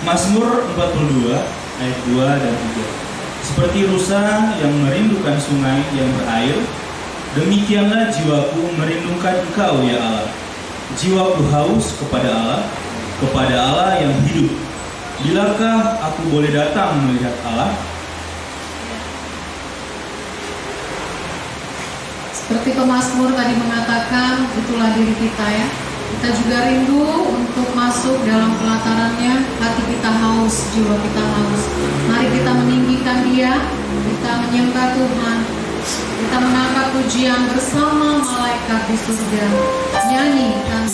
Mazmur 42 ayat 2 dan 3. Seperti rusa yang merindukan sungai yang berair, demikianlah jiwaku merindukan Engkau ya Allah. Jiwaku haus kepada Allah yang hidup. Bilakah aku boleh datang melihat Allah? Seperti pemazmur tadi mengatakan, itulah diri kita ya. Kita juga rindu untuk masuk dalam pelatarannya. Hati kita haus, jiwa kita haus. Mari kita meninggikan Dia, kita menyembah Tuhan, kita mengangkat pujian bersama malaikat di surga. Nyanyikan.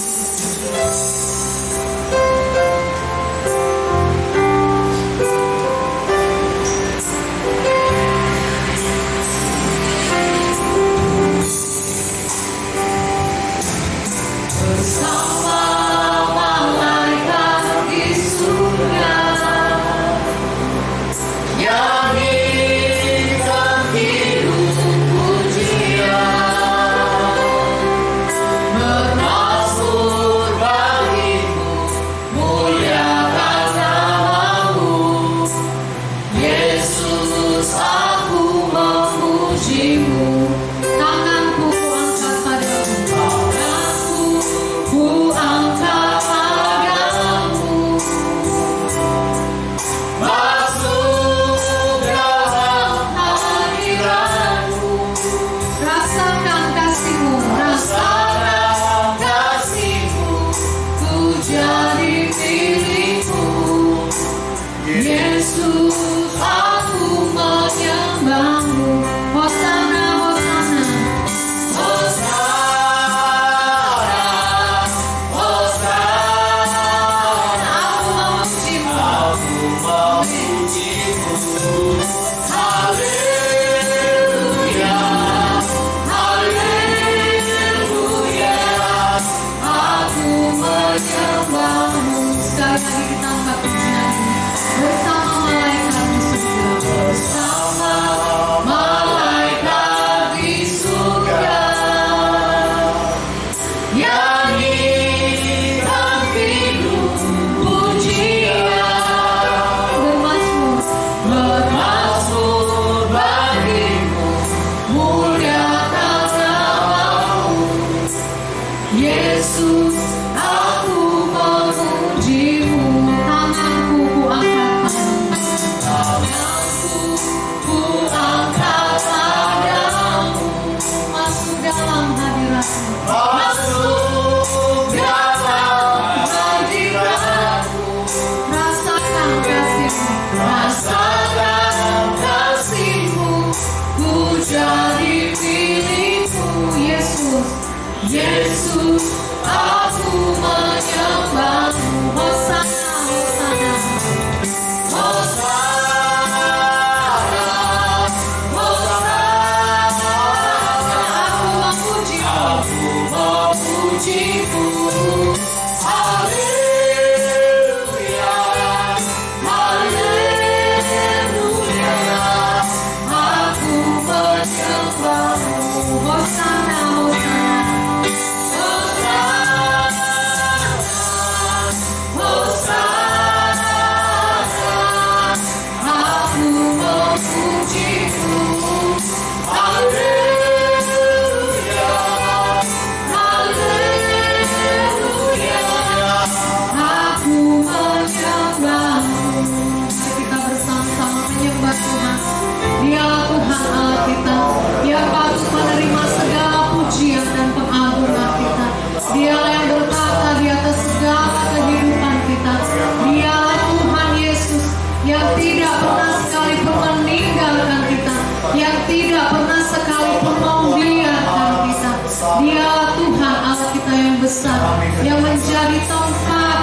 Yang menjadi tempat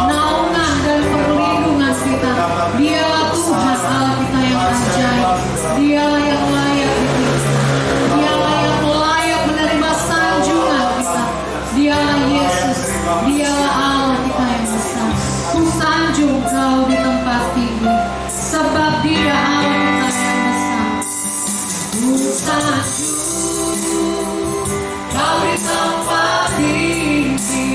naungan dan perlindungan kita. Dialah Tuhan Allah kita yang ajaib. Dialah yang layak dipuji. Dialah yang layak menerima sanjungan kita. Dialah Yesus. Dialah Allah kita yang besar. Ku sanjung Kau di tempat tinggi, sebab Dia Allah kita yang besar. Ku sanjung Kau di tempat tinggi.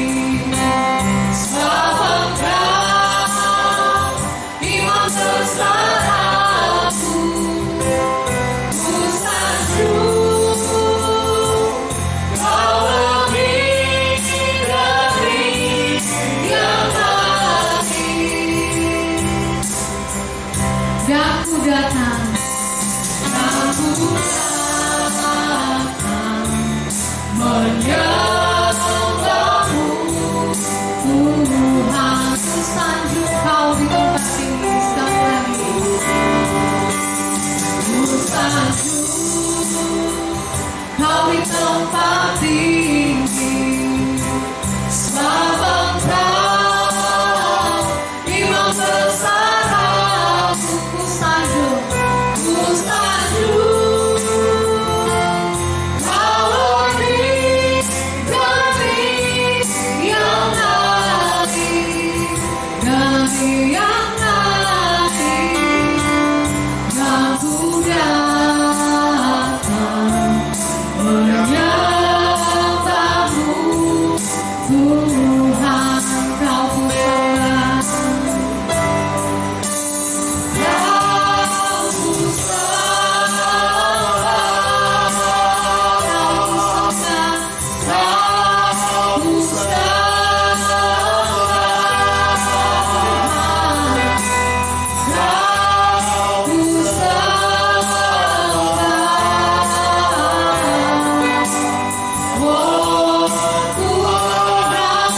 sanjung kau di tempat ini sekali lagi. Ku sanjung kau di tempat tinggi, sebab Engkau Imam besar aku. Ku sanjung kau lebih dari yang lain, dari yang lain, dan ku datang menyembahmu, Tuhan kau ku sembah. Kau ku sembah, kau ku sembah, kau ku sembah, kau ku sembah. Oh Tuhan,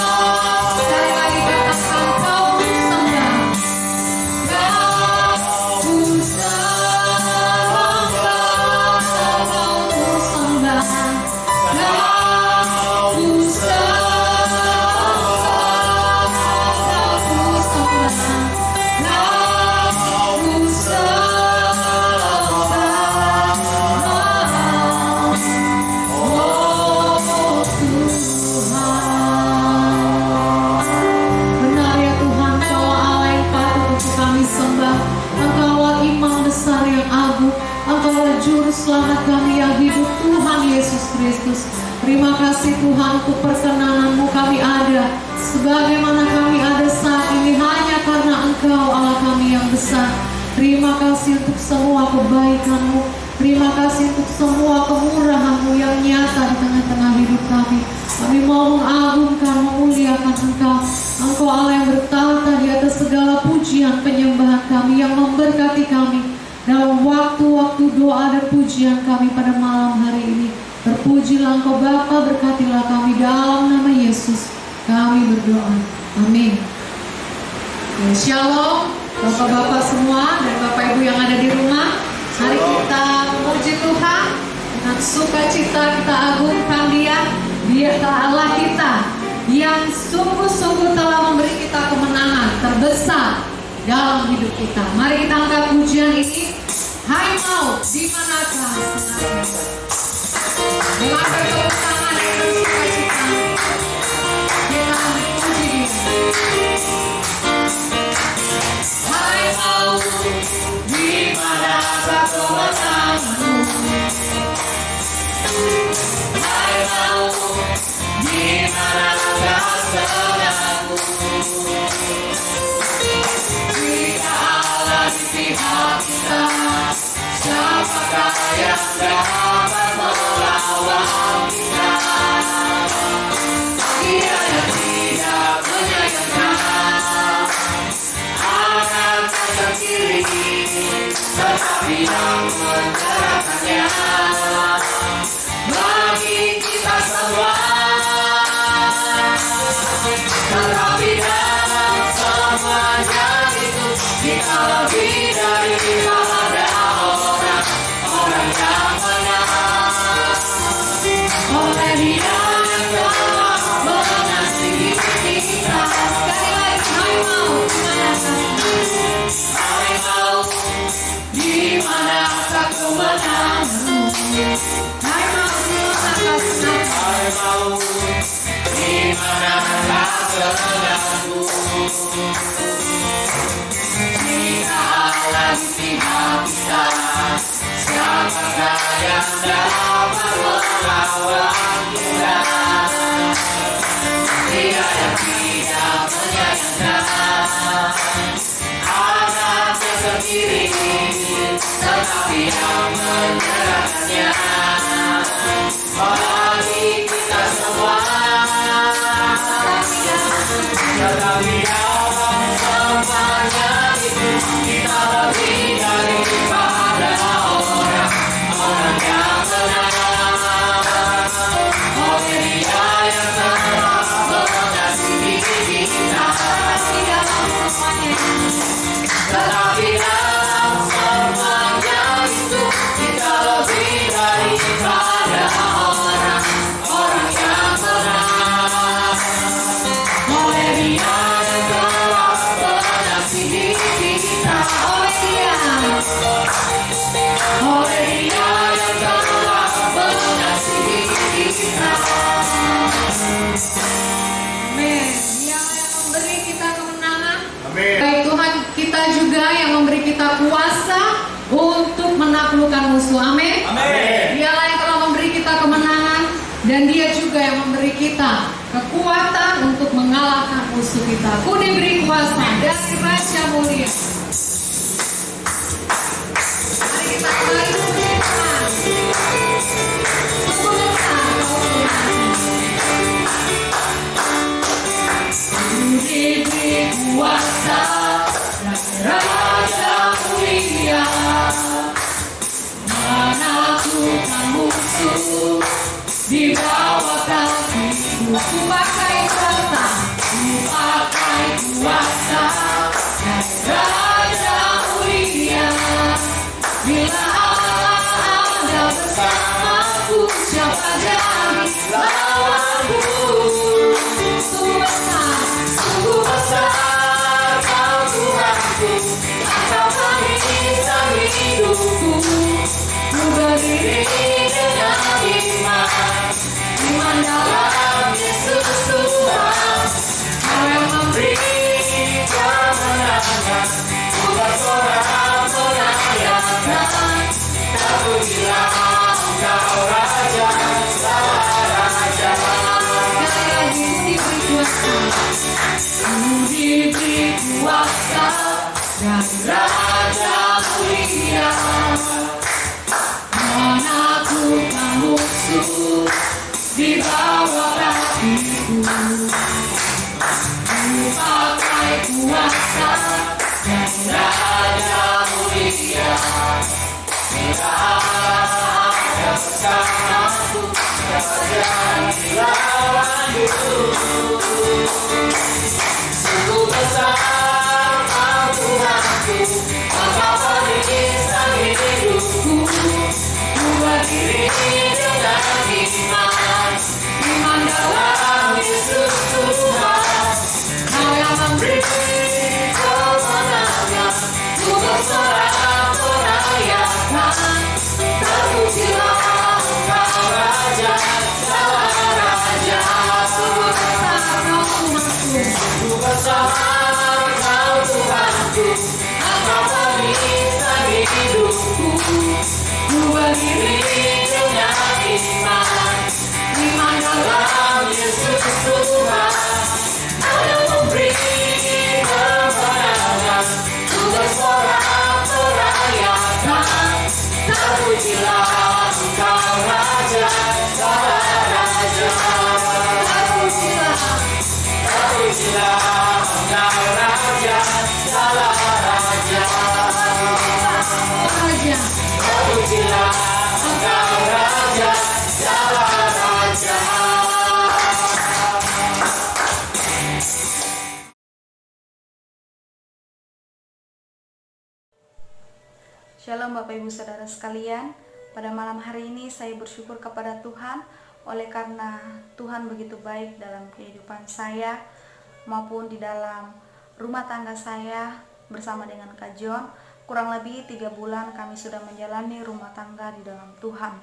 sekali lagi katakan kau ku sembah. Kau ku sembah, kau ku sembah, kau ku sembah, kau ku sembah, kau ku sembah. Oh Tuhan, benar ya Tuhan, Kau Allah yang patut untuk kami sembah. Engkaulah Imam besar yang agung, Engkaulah Juru Selamat kami yang hidup, Tuhan Yesus Kristus. Terima kasih Tuhan untuk perkenanan-Mu kami ada, sebagaimana kami ada saat ini hanya karena Engkau Allah kami yang besar. Terima kasih untuk semua kebaikan-Mu, terima kasih untuk semua kemurahan-Mu yang nyata di tengah-tengah hidup kami. Kami mau mengagungkan, memuliakan Engkau. Engkau Allah yang bertahta di atas segala pujian penyembahan kami, yang memberkati kami dalam waktu-waktu doa dan pujian kami pada malam hari ini. Terpujilah Engkau Bapa, berkatilah kami dalam nama Yesus. Kami berdoa. Amin. Ya, Shalom Bapak-bapak semua dan Bapak Ibu yang ada di rumah. Mari kita memuji Tuhan dengan sukacita, kita agungkan Dia. Dia Allah kita yang sungguh-sungguh telah memberi kita kemenangan terbesar dalam hidup kita. Mari kita angkat pujian ini. Hai maut, di manakah senangnya? Dengan bertepuk tangan dengan sukacita, kita memuji Dia. Hai maut, di manakah kemenanganmu? Hai maut, di manakah senangmu? Jika Allah di pihak kita, siapakah yang dapat melawan kita? Dia yang tidak menyayangkan akan kanan kiri, tetapi yang menyerahkannya bagi kita semua. Tetapi dalam semuanya itu kita lebih daripada orang yang menang. Oleh Dia yang telah mengasihi kita. Sekali lagi, hai maut, di manakah kemenanganmu? Hai maut, di manakah senangmu? Hai maut, di manakah senangmu? Jika Allah di pihak kita, siapakah yang dapat melawan kita? Dia yang tidak menyayangkan anaknya sendiri, tetapi yang menyerahkannya bagi kita semua. Tetapi dalam semuanya itu kita lebih daripada orang yang menang. Oleh Dia yang telah mengasihi kita. Baik Tuhan, kita juga yang memberi kita kuasa untuk menaklukkan musuh. Amin. Dialah yang telah memberi kita kemenangan, dan Dia juga yang memberi kita kekuatan untuk mengalahkan musuh kita. Ku diberi kuasa dari Raja Mulia. Mari kita kembali berdoa. Sungguh besar kau Tuhan. Ku diberi kuasa dari Raja Mulia, menaklukkan musuh di bawah kakiku. Ku pakai kuasa dari Raja Mulia. Bila Allah ada bersamaku, siapa jadi lawanku? Sungguh besar kau Tuhanku, Engkau mengizinkan hidupku. Ku berdiri dengan iman dalam Yesus Tuhan. Kau yang memberi kemenangan, ku bersorak merayakan. Terpujilah Engkau Raja, segala raja. Ku diberi kuasa dari Raja Mulia, menaklukkan musuh di bawah kakiku. Ku pakai kuasa dari Raja Mulia. Bila ada bersamaku, siapa jadi lawanku? Sungguh besar kau Tuhanku, Engkau mengizinkan hidupku. Ku berdiri dengan iman dalam Yesus Tuhan. Kau yang memberi kemenangan, ku bersorak merayakan. Terpujilah Engkau Raja, segala raja. Sungguh besar kau Tuhanku, sungguh besar kau Tuhanku, Engkau mengizinkan hidupku. Ku berdiri dengan iman dalam Yesus Tuhan. Kau yang memberi kemenangan, ku bersorak merayakan. Terpujilah Engkau Raja, segala raja. Terpujilah Engkau Raja, segala raja. Terpujilah Engkau Raja, segala raja. Shalom Bapak Ibu Saudara sekalian. Pada malam hari ini saya bersyukur kepada Tuhan oleh karena Tuhan begitu baik dalam kehidupan saya maupun di dalam rumah tangga saya bersama dengan Kak John. Kurang lebih 3 bulan kami sudah menjalani rumah tangga di dalam Tuhan.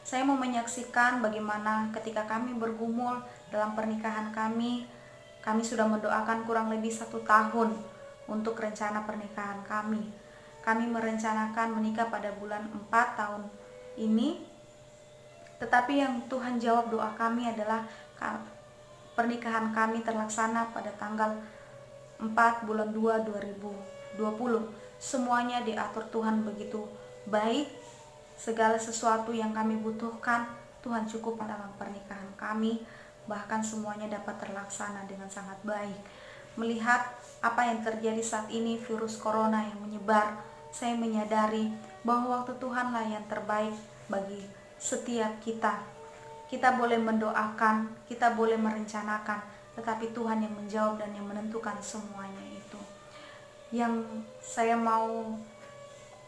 Saya mau menyaksikan bagaimana ketika kami bergumul dalam pernikahan kami sudah mendoakan kurang lebih 1 tahun untuk rencana pernikahan kami. Kami merencanakan menikah pada bulan 4 tahun ini, tetapi yang Tuhan jawab doa kami adalah pernikahan kami terlaksana pada tanggal 4 bulan 2 2020. Semuanya diatur Tuhan begitu baik. Segala sesuatu yang kami butuhkan Tuhan cukup dalam pernikahan kami. Bahkan semuanya dapat terlaksana dengan sangat baik. Melihat apa yang terjadi saat ini, virus corona yang menyebar, saya menyadari bahwa waktu Tuhanlah yang terbaik bagi setiap kita. Kita boleh mendoakan, kita boleh merencanakan, tetapi Tuhan yang menjawab dan yang menentukan semuanya itu. Yang saya mau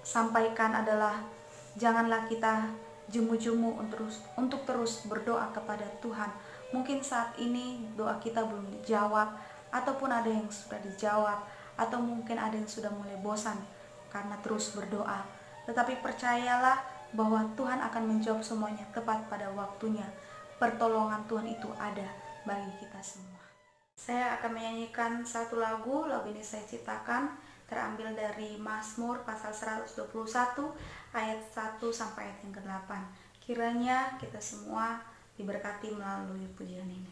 sampaikan adalah janganlah kita jemu-jemu untuk terus berdoa kepada Tuhan. Mungkin saat ini doa kita belum dijawab, ataupun ada yang sudah dijawab, atau mungkin ada yang sudah mulai bosan karena terus berdoa. Tetapi percayalah bahwa Tuhan akan menjawab semuanya tepat pada waktunya. Pertolongan Tuhan itu ada bagi kita semua. Saya akan menyanyikan satu lagu ini saya ciptakan, terambil dari Mazmur pasal 121 ayat 1 sampai ayat yang ke-8. Kiranya kita semua diberkati melalui pujian ini.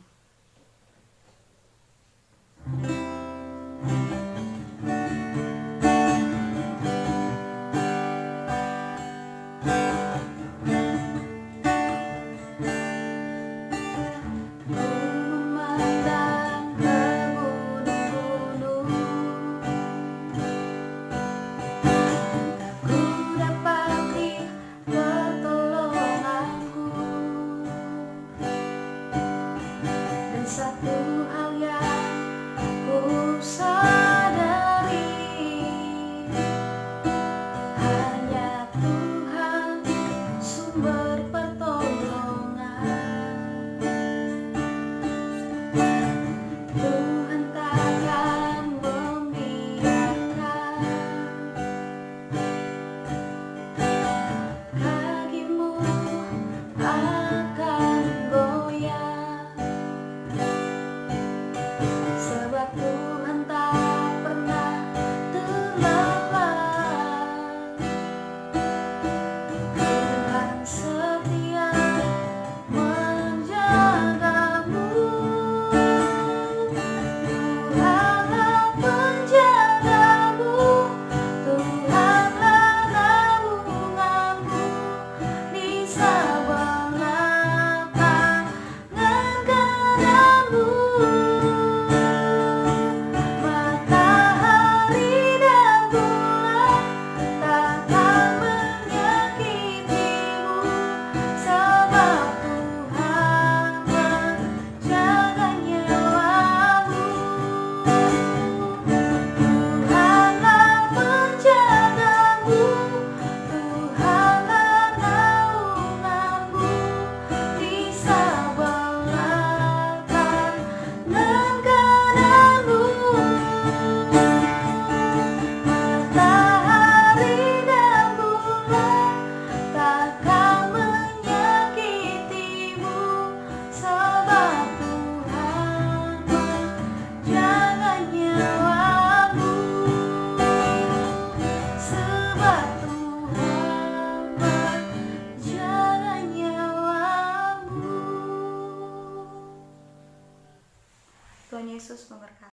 Tuhan Yesus memberkati.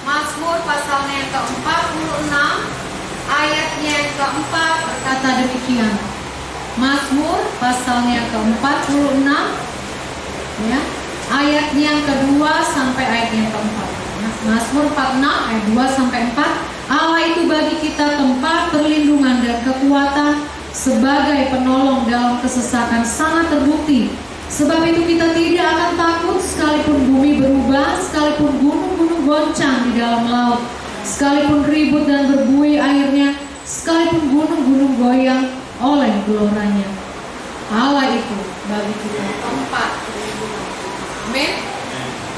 Mazmur pasalnya yang ke-46 ayatnya yang keempat berkata demikian. Mazmur pasalnya yang ke-46 ya, ayatnya yang kedua sampai ayatnya yang keempat. Mazmur 46 ayat 2 sampai 4. Allah itu bagi kita tempat perlindungan dan kekuatan, sebagai penolong dalam kesesakan sangat terbukti. Sebab itu kita tidak akan takut sekalipun bumi berubah, sekalipun gunung-gunung goncang di dalam laut, sekalipun ribut dan berbuih airnya, sekalipun gunung-gunung goyang oleh geloranya. Allah itu bagi kita tempat perlindungan. Amin.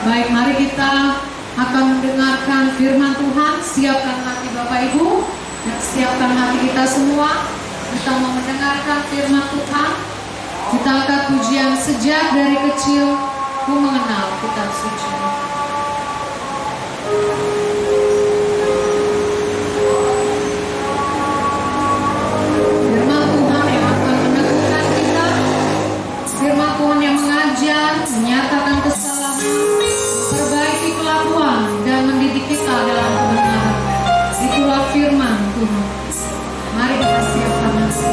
Baik, mari kita akan mendengarkan firman Tuhan. Siapkan hati Bapak Ibu dan siapkan hati kita semua. Kita mau mendengarkan firman Tuhan. Kita angkat pujian sejak dari kecil ku mengenal kitab suci. Firman Tuhan yang akan meneguhkan kita, firman Tuhan yang mengajar, menyatakan kesalahan, perbaiki kelakuan dan mendidik kita dalam kebenaran. Itulah firman Tuhan. Mari kita siapkan hati.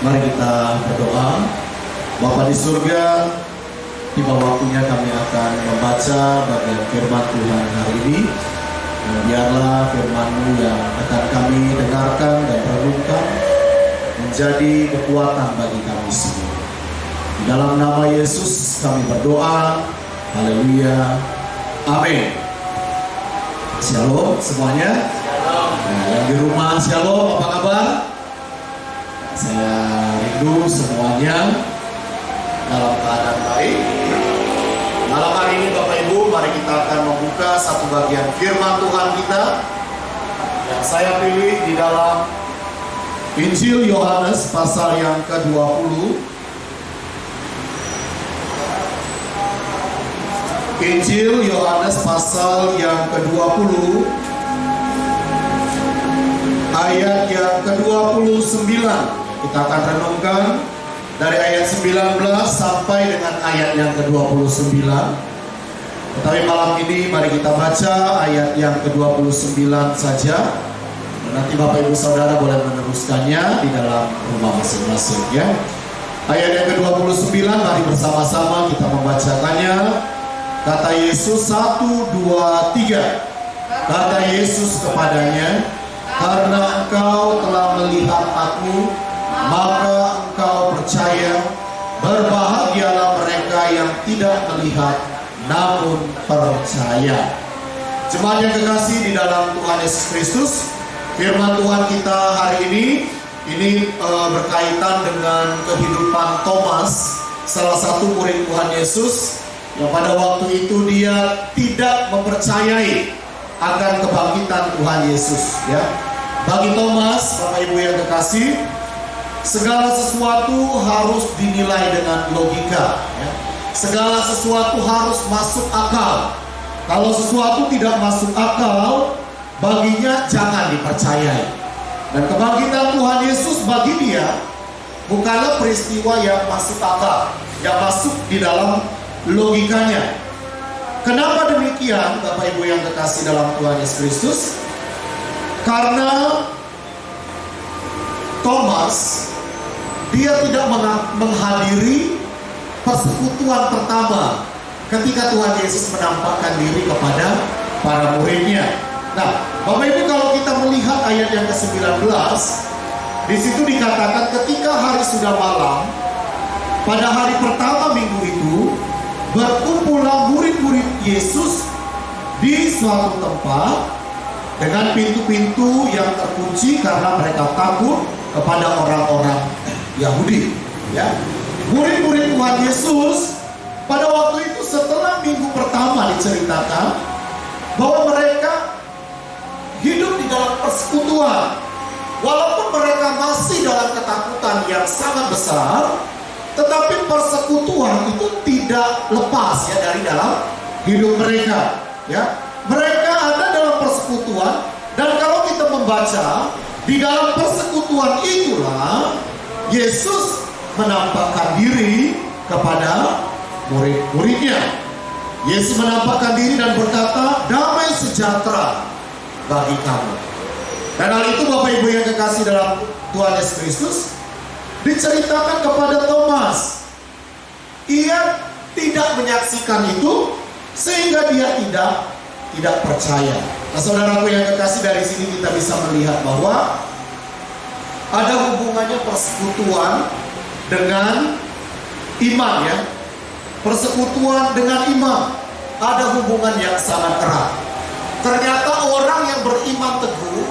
Mari kita berdoa. Bapa di surga, tiba waktunya kami akan membaca bagian firman Tuhan hari ini. Dan biarlah firman-Mu yang akan kami dengarkan dan renungkan menjadi kekuatan bagi kami semua. Di dalam nama Yesus kami berdoa. Haleluya. Amin. Shalom semuanya. Nah, yang di rumah shalom, apa kabar? Saya rindu semuanya dalam keadaan baik. Malam hari ini Bapak Ibu, mari kita akan membuka satu bagian firman Tuhan kita yang saya pilih di dalam Injil Yohanes pasal yang ke-20. Injil Yohanes pasal yang ke-20 ayat yang ke-29. Kita akan renungkan dari ayat 19 sampai dengan ayat yang ke-29. Tetapi malam ini mari kita baca ayat yang ke-29 saja. Dan nanti Bapak Ibu Saudara boleh meneruskannya di dalam rumah masing-masing ya. Ayat yang ke-29, mari bersama-sama kita membacakannya. Kata Yesus 1, 2, 3. Kata Yesus kepadanya, karena engkau telah melihat aku, maka engkau percaya. Berbahagialah mereka yang tidak melihat namun percaya. Jemaat yang kekasih di dalam Tuhan Yesus Kristus, firman Tuhan kita hari ini berkaitan dengan kehidupan Thomas, salah satu murid Tuhan Yesus yang pada waktu itu dia tidak mempercayai akan kebangkitan Tuhan Yesus ya. Bagi Thomas, Bapak Ibu yang kekasih, segala sesuatu harus dinilai dengan logika ya. Segala sesuatu harus masuk akal. Kalau sesuatu tidak masuk akal, baginya jangan dipercayai. Dan kebangkitan Tuhan Yesus bagi dia bukanlah peristiwa yang masuk akal, yang masuk di dalam logikanya. Kenapa demikian Bapak Ibu yang kekasih dalam Tuhan Yesus Kristus? Karena Thomas dia tidak menghadiri persekutuan pertama ketika Tuhan Yesus menampakkan diri kepada para muridnya. Nah, Bapak Ibu kalau kita melihat ayat yang ke-19, di situ dikatakan ketika hari sudah malam, pada hari pertama minggu itu, berkumpullah murid-murid Yesus di suatu tempat dengan pintu-pintu yang terkunci karena mereka takut kepada orang-orang Yahudi. Ya, murid-murid Tuhan Yesus pada waktu itu setelah minggu pertama diceritakan bahwa mereka hidup di dalam persekutuan, walaupun mereka masih dalam ketakutan yang sangat besar, tetapi persekutuan itu tidak lepas ya dari dalam hidup mereka. Ya, mereka ada dalam persekutuan, dan kalau kita membaca di dalam persekutuan itulah Yesus menampakkan diri kepada murid-muridnya. Yesus menampakkan diri dan berkata, damai sejahtera bagi kamu. Dan hal itu Bapak Ibu yang kekasih dalam Tuhan Yesus Kristus diceritakan kepada Thomas. Ia tidak menyaksikan itu sehingga dia tidak percaya. Nah, saudaraku yang kekasih, dari sini kita bisa melihat bahwa ada hubungannya persekutuan dengan iman ya. Persekutuan dengan iman ada hubungan yang sangat erat. Ternyata orang yang beriman teguh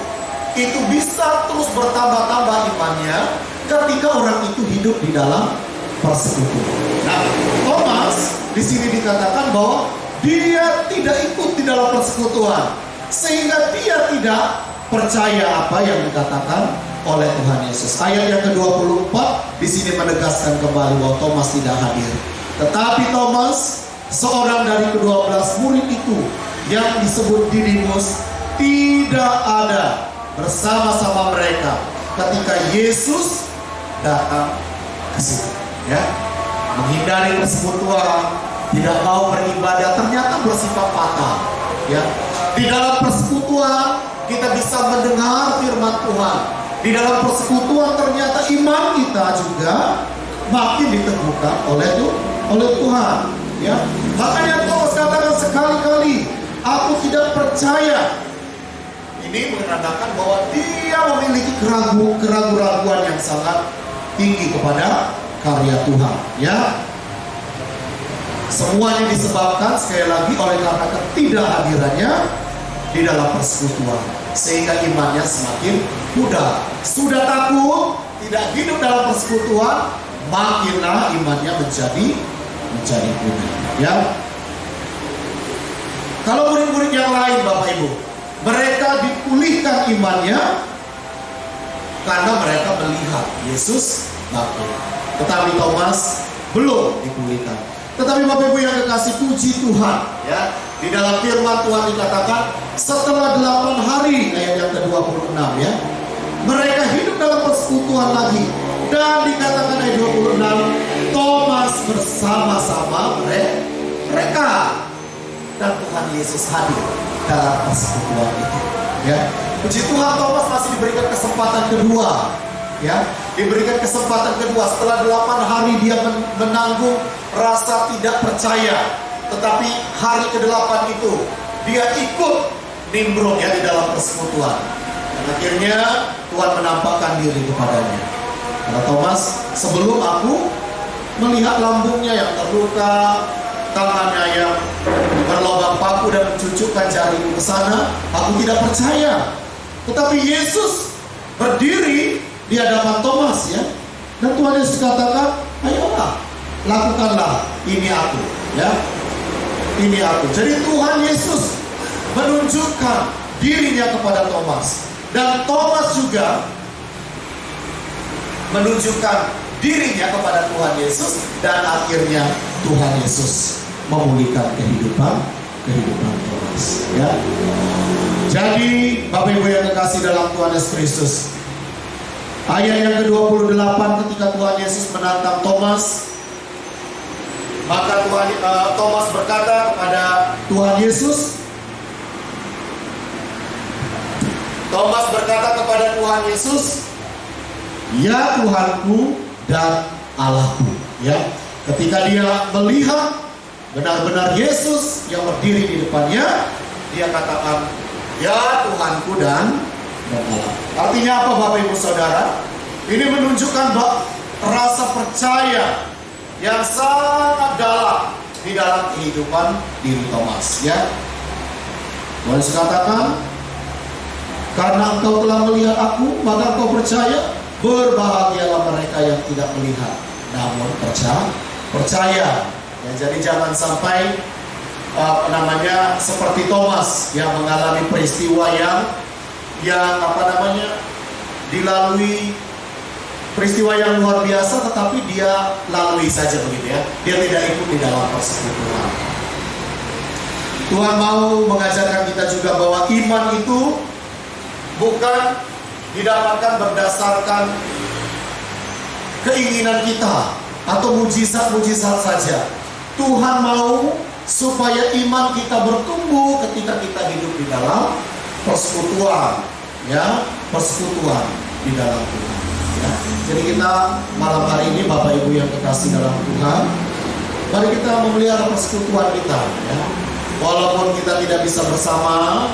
itu bisa terus bertambah-tambah imannya ketika orang itu hidup di dalam persekutuan. Nah, Thomas di sini dikatakan bahwa dia tidak ikut di dalam persekutuan, sehingga dia tidak percaya apa yang dikatakan oleh Tuhan Yesus. Ayat yang ke-24 di sini menegaskan kembali bahwa Thomas tidak hadir. Tetapi Thomas, seorang dari ke-12 murid itu yang disebut Didimus, tidak ada bersama-sama mereka ketika Yesus datang ke situ. Ya, menghindari persekutuan, tidak mau beribadah, ternyata bersifat fatal. Ya, di dalam persekutuan kita bisa mendengar firman Tuhan. Di Di dalam persekutuan ternyata iman kita juga makin diteguhkan oleh Tuhan. Ya, makanya Paulus katakan sekali-kali, aku tidak percaya. Ini menandakan bahwa dia memiliki keraguan yang sangat tinggi kepada karya Tuhan. Ya, semuanya disebabkan sekali lagi oleh karena ketidakhadirannya di dalam persekutuan, sehingga imannya semakin pudar. Sudah takut, tidak hidup dalam persekutuan, makinlah imannya menjadi pudar. Ya, kalau murid-murid yang lain, Bapak Ibu, mereka dipulihkan imannya karena mereka melihat Yesus bangkit. Tetapi Thomas belum dipulihkan. Tetapi Bapak Ibu yang kekasih, puji Tuhan, ya, di dalam firman Tuhan dikatakan setelah 8 hari, ayat yang ke-26, ya, mereka hidup dalam persekutuan lagi. Dan dikatakan ayat 26, Thomas bersama-sama mereka, dan Tuhan Yesus hadir dalam persekutuan itu. Ya, puji Tuhan, Thomas masih diberikan kesempatan kedua. Ya, diberikan kesempatan kedua setelah 8 hari dia menanggung rasa tidak percaya. Tetapi hari ke-8 itu dia ikut nimbrung, ya, di dalam persekutuan. Dan akhirnya Tuhan menampakkan diri kepadanya. Kata Thomas, sebelum aku melihat lambungnya yang terluka, tangannya yang berlubang paku dan mencucukkan jariku ke sana, aku tidak percaya. Tetapi Yesus berdiri di hadapan Thomas, ya, dan Tuhan Yesus katakan, ayolah, lakukanlah, ini aku, ya, ini aku. Jadi Tuhan Yesus menunjukkan dirinya kepada Thomas, dan Thomas juga menunjukkan dirinya kepada Tuhan Yesus, dan akhirnya Tuhan Yesus memulihkan kehidupan Thomas. Ya. Jadi Bapak Ibu yang kekasih dalam Tuhan Yesus Kristus, ayat yang ke-28 ketika Tuhan Yesus menantang Thomas, maka Thomas berkata kepada Tuhan Yesus, Thomas berkata kepada Tuhan Yesus, ya Tuhanku dan Allahku. Ya, ketika dia melihat benar-benar Yesus yang berdiri di depannya, dia katakan, ya Tuhanku dan Allah. Artinya apa, Bapak Ibu Saudara? Ini menunjukkan rasa percaya yang sangat dalam di dalam kehidupan diri Thomas. Ya, Tuhan Yesus katakan, karena engkau telah melihat aku, maka engkau percaya. Berbahagialah mereka yang tidak melihat namun percaya. Ya, jadi jangan sampai seperti Thomas yang mengalami peristiwa yang dilalui peristiwa yang luar biasa, tetapi dia lalui saja begitu, ya. Dia tidak ikut di dalam persekutuan. Tuhan mau mengajarkan kita juga bahwa iman itu bukan didapatkan berdasarkan keinginan kita atau mujizat-mujizat saja. Tuhan mau supaya iman kita bertumbuh ketika kita hidup di dalam persekutuan, ya, persekutuan di dalam Tuhan. Ya. Jadi kita malam hari ini, Bapak Ibu yang kekasih dalam Tuhan, mari kita memelihara persekutuan kita. Ya. Walaupun kita tidak bisa bersama,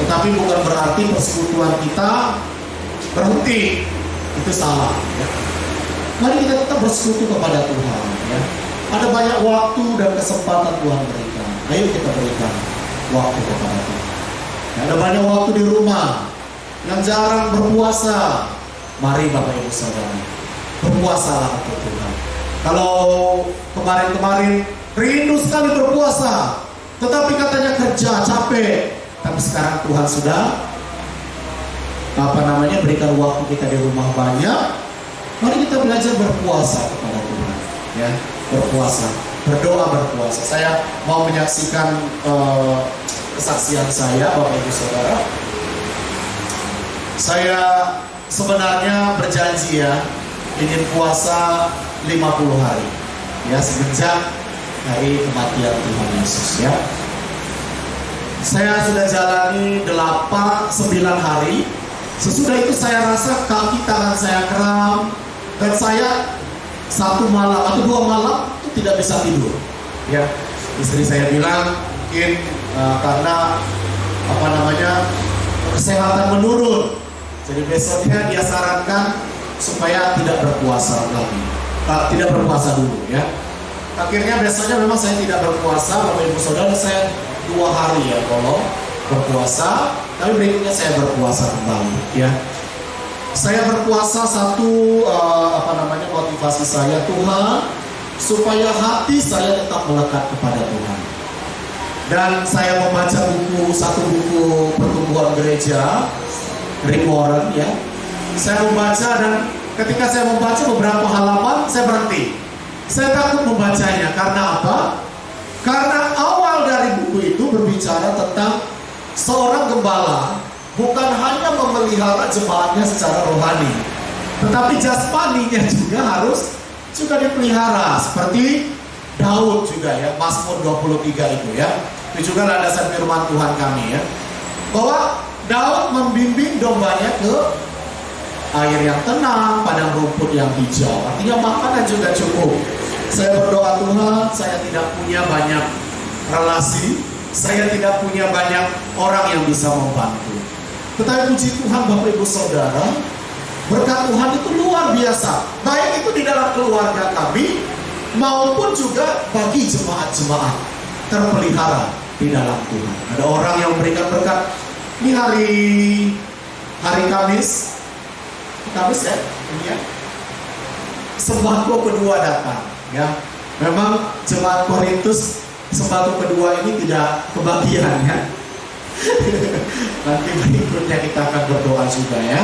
tetapi bukan berarti persekutuan kita berhenti. Itu salah, ya. Mari kita tetap bersekutu kepada Tuhan, ya. Ada banyak waktu dan kesempatan Tuhan berikan. Ayo kita berikan waktu kepada Tuhan. Ya, ada banyak waktu di rumah yang jarang berpuasa. Mari Bapak Ibu Saudara, berpuasalah untuk Tuhan. Kalau kemarin-kemarin rindu sekali berpuasa, tetapi katanya kerja capek, tapi sekarang Tuhan sudah berikan waktu kita di rumah banyak. Mari kita belajar berpuasa kepada Tuhan, ya, berpuasa, berdoa berpuasa. Saya mau menyaksikan kesaksian saya, Bapak Ibu Saudara. Saya sebenarnya berjanji, ya, ingin puasa 50 hari, ya, semenjak hari kematian Tuhan Yesus, ya. Saya sudah jalani 9 hari Sesudah itu saya rasa kaki tangan saya kram, dan saya 1 malam atau 2 malam itu tidak bisa tidur. Ya, istri saya bilang mungkin karena kesehatan menurun. Jadi besoknya dia sarankan supaya tidak berpuasa lagi, tidak berpuasa dulu ya. Akhirnya besoknya memang saya tidak berpuasa, Bapak Ibu Saudara, saya 2 hari ya kalau berpuasa, tapi berikutnya saya berpuasa kembali ya. Saya berpuasa motivasi saya Tuhan supaya hati saya tetap melekat kepada Tuhan. Dan saya membaca satu buku pertumbuhan gereja, Rick Warren ya. Saya membaca, dan ketika saya membaca beberapa halaman saya berhenti. Saya takut membacanya karena apa? Karena awal dari buku itu berbicara tentang seorang gembala bukan hanya memelihara jemaatnya secara rohani, tetapi jasmaninya juga harus dipelihara, seperti Daud juga ya, Mazmur 23 itu ya. Itu juga landasan firman Tuhan kami ya, bahwa Daud membimbing dombanya ke air yang tenang, padang rumput yang hijau. Artinya makanan juga cukup. Saya berdoa, Tuhan, saya tidak punya banyak relasi, saya tidak punya banyak orang yang bisa membantu. Tetapi puji Tuhan Bapak Ibu Saudara, berkat Tuhan itu luar biasa. Baik itu di dalam keluarga kami, maupun juga bagi jemaat-jemaat terpelihara di dalam Tuhan. Ada orang yang memberikan berkat. Ini hari Kamis ya, ini ya. Sembako kedua datang ya. Memang jemaat Korintus sembako kedua ini tidak kebagian ya. Nanti berikutnya kita akan berdoa juga ya.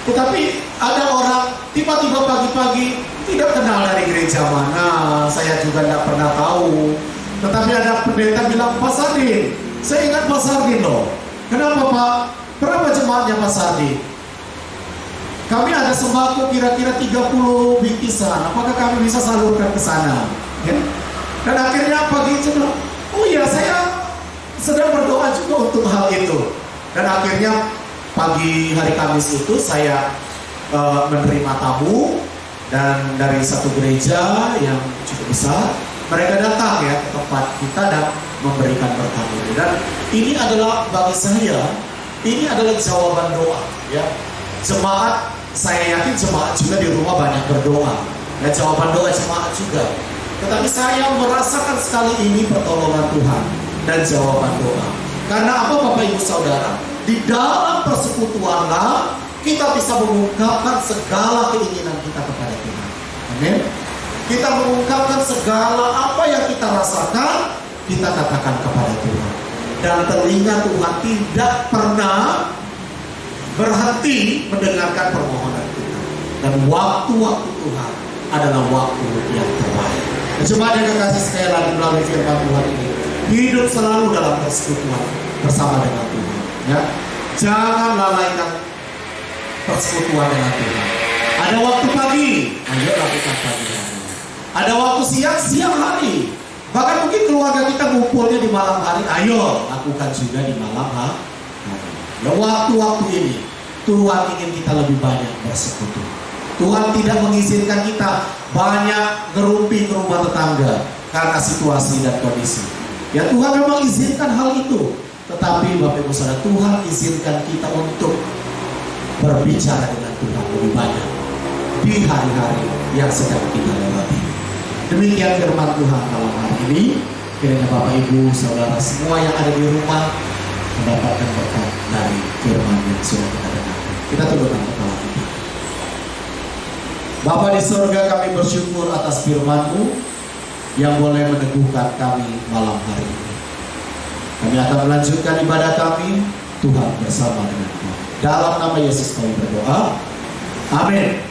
Tetapi ada orang tiba-tiba pagi-pagi tidak kenal dari gereja mana, saya juga tidak pernah tahu. Tetapi ada pendeta bilang, Pak Sardin, saya ingat Pak Sardin loh. Kenapa Pak? Berapa jemaatnya Pak Sardin? Kami ada sembako kira-kira 30 bingkisan. Apakah kami bisa salurkan ke sana? Ya? Dan akhirnya pagi itu bilang, oh iya, saya sedang berdoa juga untuk hal itu. Dan akhirnya pagi hari Kamis itu saya menerima tamu, dan dari satu gereja yang cukup besar, mereka datang ya ke tempat kita dan memberikan berkat itu. Dan ini adalah bagi saya, ini adalah jawaban doa ya. Jemaat, saya yakin jemaat juga di rumah banyak berdoa, dan jawaban doa jemaat juga. Tetapi saya merasakan sekali ini pertolongan Tuhan dan jawaban doa. Karena apa Bapak Ibu Saudara? Di dalam persekutuanlah kita bisa mengungkapkan segala keinginan kita kepada Tuhan. Amin. Kita mengungkapkan segala apa yang kita rasakan, kita katakan kepada Tuhan. Dan telinga Tuhan tidak pernah berhenti mendengarkan permohonan kita. Dan waktu-waktu Tuhan adalah waktu yang terbaik. Coba yang kekasih sekali lagi melalui firman Tuhan ini, hidup selalu dalam persekutuan bersama dengan Tuhan ya. Jangan lalaikan persekutuan dengan Tuhan. Ada waktu pagi, ayo lakukan pagi hari. Ada waktu siang hari. Bahkan mungkin keluarga kita ngumpulnya di malam hari, ayo lakukan juga di malam hari. Ya, waktu-waktu ini Tuhan ingin kita lebih banyak bersekutu. Tuhan tidak mengizinkan kita banyak ngerumpi ke rumah tetangga karena situasi dan kondisi. Ya Tuhan memang izinkan hal itu. Tetapi Bapak Ibu Saudara, Tuhan izinkan kita untuk berbicara dengan Tuhan lebih banyak di hari-hari yang sedang kita lewati. Demikian firman Tuhan malam hari ini. Kiranya Bapak Ibu Saudara semua yang ada di rumah mendapatkan berkat dari firman yang sudah kita dengarkan. Kita tundukkan kepala kita. Bapa di surga, kami bersyukur atas firman-Mu yang boleh meneguhkan kami malam hari ini. Kami akan melanjutkan ibadah kami, Tuhan bersama dengan Tuhan. Dalam nama Yesus kami berdoa. Amin.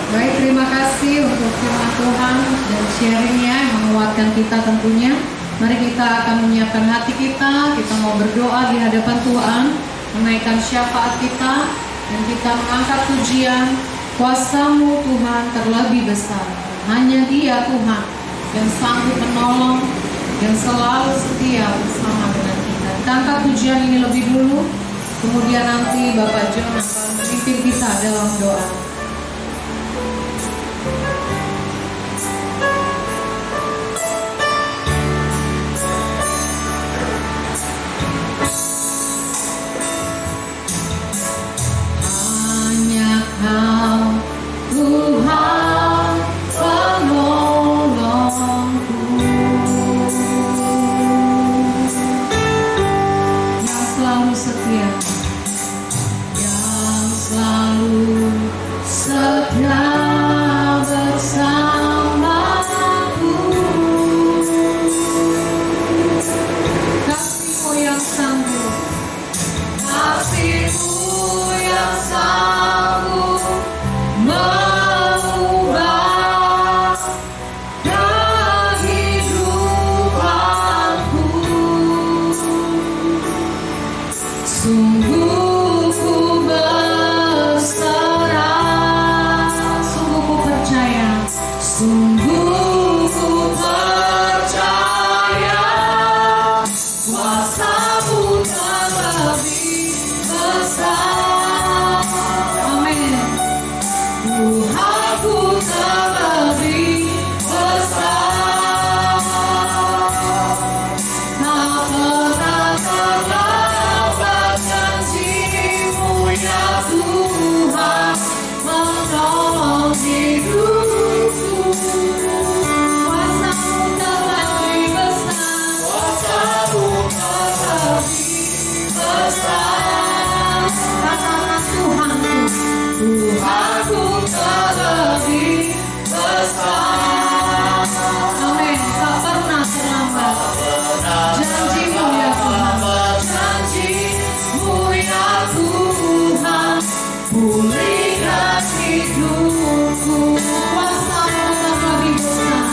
Baik, terima kasih untuk firman Tuhan dan sharingnya yang menguatkan kita tentunya. Mari kita akan menyiapkan hati kita mau berdoa di hadapan Tuhan, menaikkan syafaat kita, dan kita mengangkat pujian. Kuasa-Mu Tuhan terlebih besar. Hanya Dia Tuhan yang sanggup menolong, yang selalu setia bersama dengan kita. Kita angkat pujian ini lebih dulu, kemudian nanti Bapak John akan memimpin kita dalam doa. Hanya Kau, Tuhan penolongku, yang selalu setia, yang selalu setia bersamaku. Kasih-Mu yang sanggup, kasih-Mu yang sanggup mengubah kehidupanku. Sungguh ku berserah, sungguh ku percaya, sungguh ku percaya, kuasa-Mu terlebih besar. Amin. Tuhanku terlebih besar, tak pernah terlambat janji-Mu ya Tuhan menolong hidupku. Kuasa-Mu terlebih besar, kuasa-Mu terlebih besar. Katakan Tuhanku, Tuhanku terlebih besar. Amin. Tak pernah terlambat janji-Mu ya Tuhan, janji-Mu ya Tuhan pulihkan hidupku. Kuasa-Mu terlebih besar,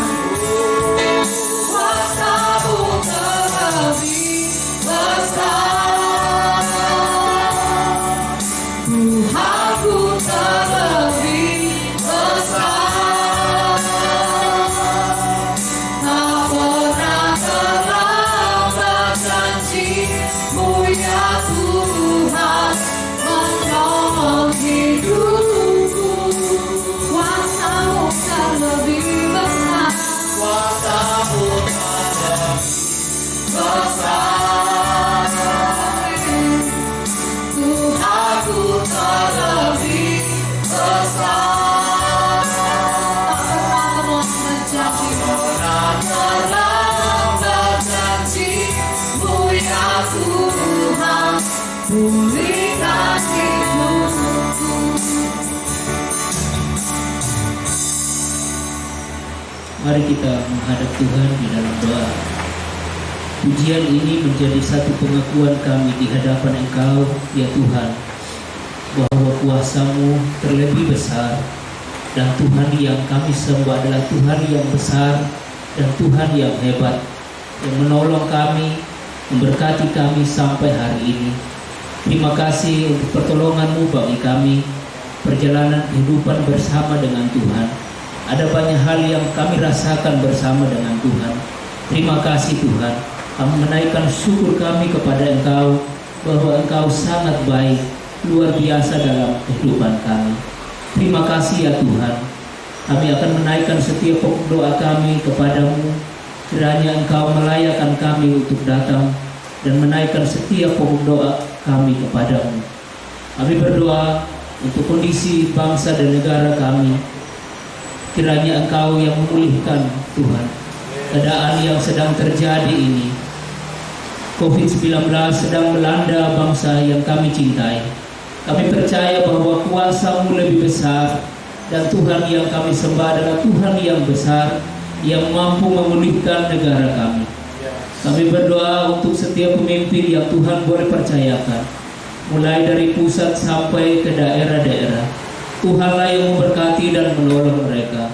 kuasa-Mu terlebih besar. Tuhanku terlebih besar, tak pernah terlambat janji-Mu ya Tuhan menolong hidupku. Kuasa-Mu terlebih besar, kuasa-Mu terlebih besar. Tuhanku terlebih besar, tak pernah terlambat janji-Mu ya Tuhan pulihkan hidupku. Mari kita menghadap Tuhan di dalam doa. Pujian ini menjadi satu pengakuan kami di hadapan Engkau, ya Tuhan, bahwa kuasa-Mu terlebih besar, dan Tuhan yang kami sembah adalah Tuhan yang besar dan Tuhan yang hebat, yang menolong kami, memberkati kami sampai hari ini. Terima kasih untuk pertolongan-Mu bagi kami, perjalanan kehidupan bersama dengan Tuhan. Ada banyak hal yang kami rasakan bersama dengan Tuhan. Terima kasih Tuhan. Kami menaikkan syukur kami kepada Engkau bahwa Engkau sangat baik, luar biasa dalam kehidupan kami. Terima kasih ya Tuhan. Kami akan menaikkan setiap pokok doa kami kepadamu. Kiranya Engkau melayakkan kami untuk datang dan menaikkan setiap pokok doa kami kepadamu. Kami berdoa untuk kondisi bangsa dan negara kami. Kiranya Engkau yang memulihkan Tuhan keadaan yang sedang terjadi ini. COVID-19 sedang melanda bangsa yang kami cintai. Kami percaya bahwa kuasa-Mu lebih besar, dan Tuhan yang kami sembah adalah Tuhan yang besar, yang mampu memulihkan negara kami. Kami berdoa untuk setiap pemimpin yang Tuhan boleh percayakan, mulai dari pusat sampai ke daerah-daerah. Tuhanlah yang memberkati dan menolong mereka.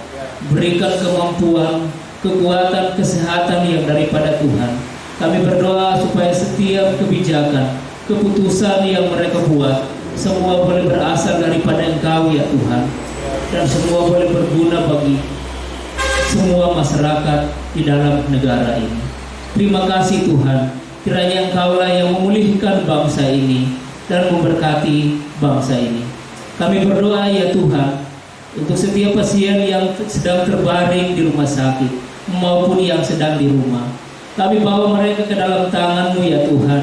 Berikan kemampuan, kekuatan, kesehatan yang daripada Tuhan. Kami berdoa supaya setiap kebijakan, keputusan yang mereka buat, semua boleh berasal daripada Engkau ya Tuhan, dan semua boleh berguna bagi semua masyarakat di dalam negara ini. Terima kasih Tuhan. kiranya Engkaulah yang memulihkan bangsa ini dan memberkati bangsa ini. Kami berdoa ya Tuhan, untuk setiap pasien yang sedang terbaring di rumah sakit maupun yang sedang di rumah. Kami bawa mereka ke dalam tangan-Mu ya Tuhan.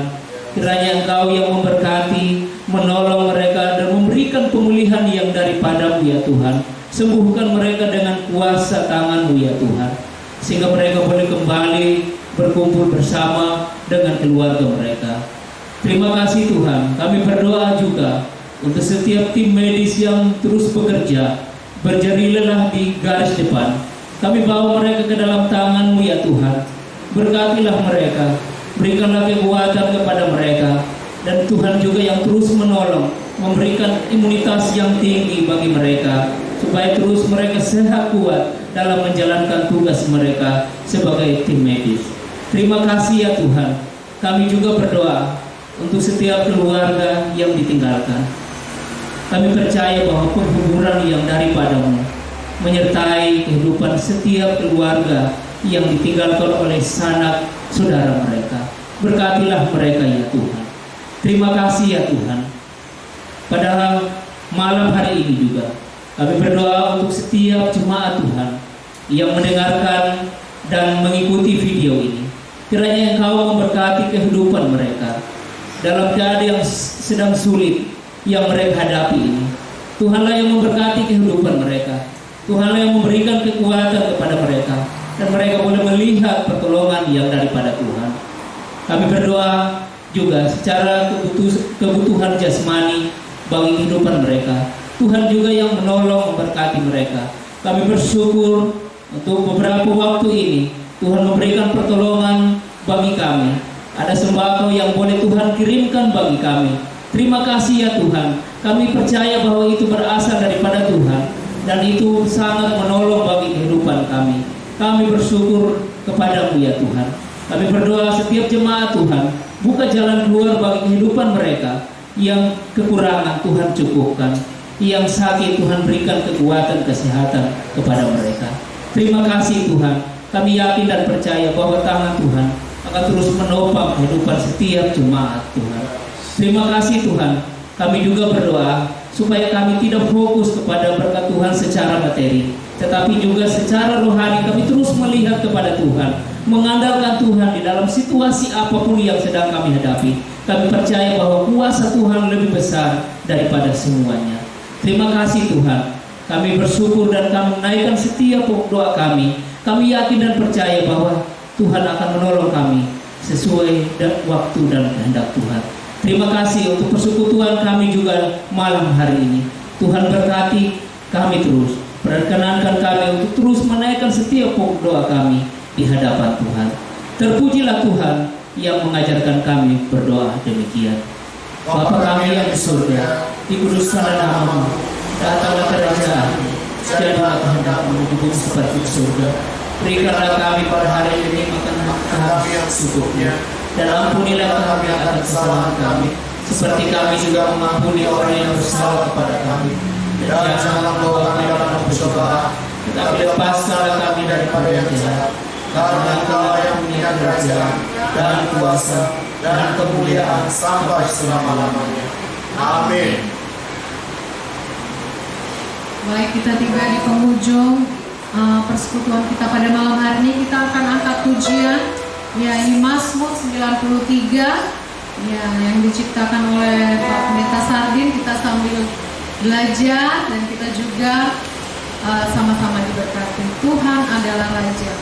Kiranya Engkau yang memberkati, menolong mereka dan memberikan pemulihan yang daripada-Mu ya Tuhan. Sembuhkan mereka dengan kuasa tangan-Mu ya Tuhan, sehingga mereka boleh kembali berkumpul bersama dengan keluarga mereka. Terima kasih Tuhan. Kami berdoa juga untuk setiap tim medis yang terus bekerja, berjeri lelah di garis depan. Kami bawa mereka ke dalam tangan-Mu ya Tuhan. Berkatilah mereka, berikanlah kekuatan kepada mereka, dan Tuhan juga yang terus menolong, memberikan imunitas yang tinggi bagi mereka, supaya terus mereka sehat kuat dalam menjalankan tugas mereka sebagai tim medis. Terima kasih ya Tuhan. Kami juga berdoa untuk setiap keluarga yang ditinggalkan. Kami percaya bahwa penghiburan yang daripada-Mu menyertai kehidupan setiap keluarga yang ditinggalkan oleh sanak saudara mereka. Berkatilah mereka ya Tuhan. Terima kasih ya Tuhan. Pada malam hari ini juga kami berdoa untuk setiap jemaat Tuhan yang mendengarkan dan mengikuti video ini. Kiranya Engkau memberkati kehidupan mereka dalam keadaan yang sedang sulit yang mereka hadapi ini. Tuhanlah yang memberkati kehidupan mereka. Tuhanlah yang memberikan kekuatan kepada mereka, dan mereka boleh melihat pertolongan yang daripada Tuhan. Kami berdoa juga secara kebutuhan jasmani bagi kehidupan mereka. Tuhan juga yang menolong memberkati mereka. Kami bersyukur untuk beberapa waktu ini Tuhan memberikan pertolongan bagi kami. Ada sembako yang boleh Tuhan kirimkan bagi kami. Terima kasih ya Tuhan. Kami percaya bahwa itu berasal daripada Tuhan, dan itu sangat menolong bagi kehidupan kami. Kami bersyukur kepada-Mu ya Tuhan. Kami berdoa setiap jemaat Tuhan, buka jalan keluar bagi kehidupan mereka. Yang kekurangan Tuhan cukupkan, yang sakit Tuhan berikan kekuatan kesehatan kepada mereka. Terima kasih Tuhan. Kami yakin dan percaya bahwa tangan Tuhan akan terus menopang kehidupan setiap jemaat Tuhan. Terima kasih Tuhan. Kami juga berdoa supaya kami tidak fokus kepada berkat Tuhan secara materi, tetapi juga secara rohani kami terus melihat kepada Tuhan, mengandalkan Tuhan di dalam situasi apapun yang sedang kami hadapi. Kami percaya bahwa kuasa Tuhan lebih besar daripada semuanya. Terima kasih Tuhan. Kami bersyukur dan kami menaikkan setiap doa kami. Kami yakin dan percaya bahwa Tuhan akan menolong kami sesuai waktu dan kehendak Tuhan. Terima kasih untuk persekutuan kami juga malam hari ini. Tuhan berkati kami terus. Perkenankan kami untuk terus menaikkan setiap doa kami di hadapan Tuhan. Terpujilah Tuhan yang mengajarkan kami berdoa demikian. Bapa kami yang di surga, dikuduskanlah nama-Mu, datanglah kerajaan-Mu, jadilah kehendak-Mu di bumi seperti di surga. Berikanlah kami pada hari ini makan kami yang secukupnya, dan ampunilah kami akan kesalahan kami, seperti kami juga mengampuni orang yang bersalah kepada kami. Dan janganlah membawa kami dalam pencobaan, tetapi lepaskanlah kami daripada yang jahat. Karena Engkau yang punya kerajaan dan kuasa dan kemuliaan sampai selama-lamanya. Amin. Baik, kita tiba di penghujung persekutuan kita pada malam hari ini. Kita akan angkat pujian, ya ini Mazmur 93 ya, yang diciptakan oleh Pak Pendeta Sardin. Kita sambil belajar dan kita juga sama-sama diberkati. Tuhan adalah Raja.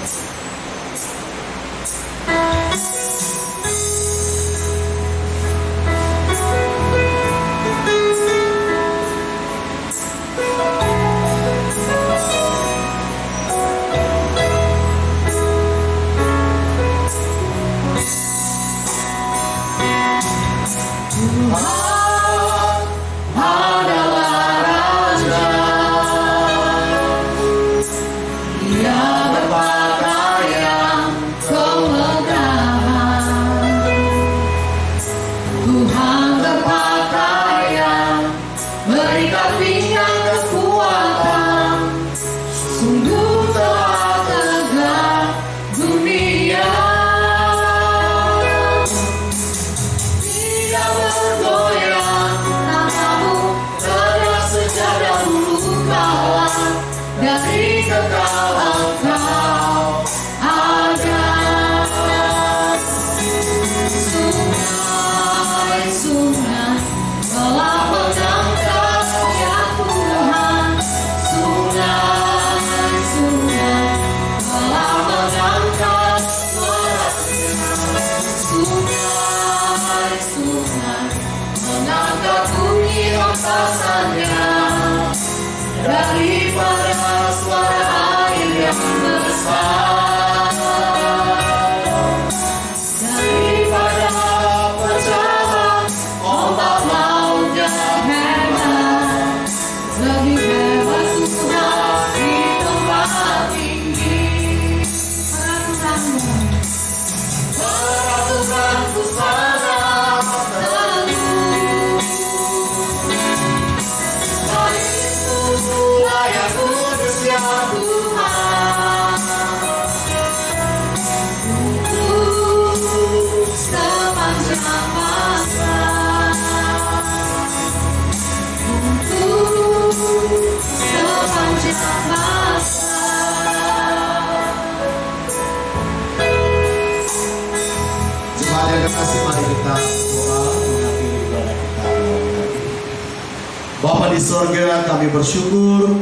daripada pecahan ombak lautnya hebat, lebih hebat Tuhan di tempat tinggi. Peraturanmu sangat teguh, baikmu layak kudus ya Tuhan, untuk sepanjang masa, untuk sepanjang masa. Jemaat yang kekasih, mari kita doa mengakhiri ibadah kita malam hari. Bapa di sorga, kami bersyukur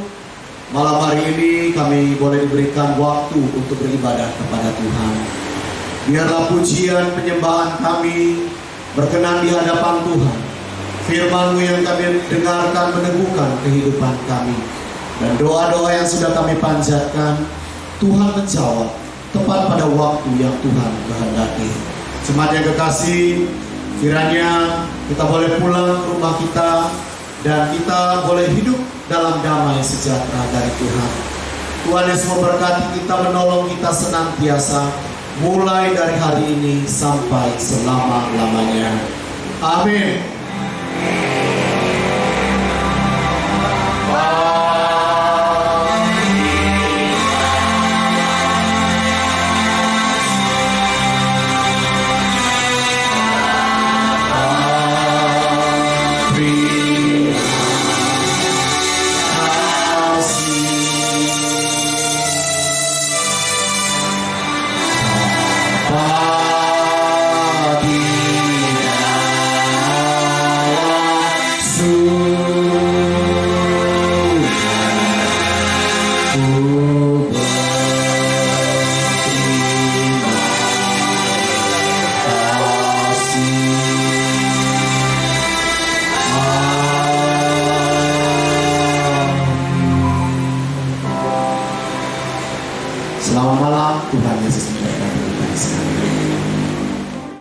malam hari ini kami boleh diberikan waktu untuk beribadah kepada Tuhan. Biarlah pujian penyembahan kami berkenan di hadapan Tuhan. Firman-Mu yang kami dengarkan meneguhkan kehidupan kami. Dan doa-doa yang sudah kami panjatkan, Tuhan menjawab tepat pada waktu yang Tuhan kehendaki. Jemaat yang kekasih, kiranya kita boleh pulang ke rumah kita dan kita boleh hidup dalam damai sejahtera dari Tuhan. Tuhan Yesus memberkati kita, menolong kita senantiasa mulai dari hari ini sampai selama-lamanya. Amin. Selamat malam, Tuhan Yesus memberkati kita sekalian.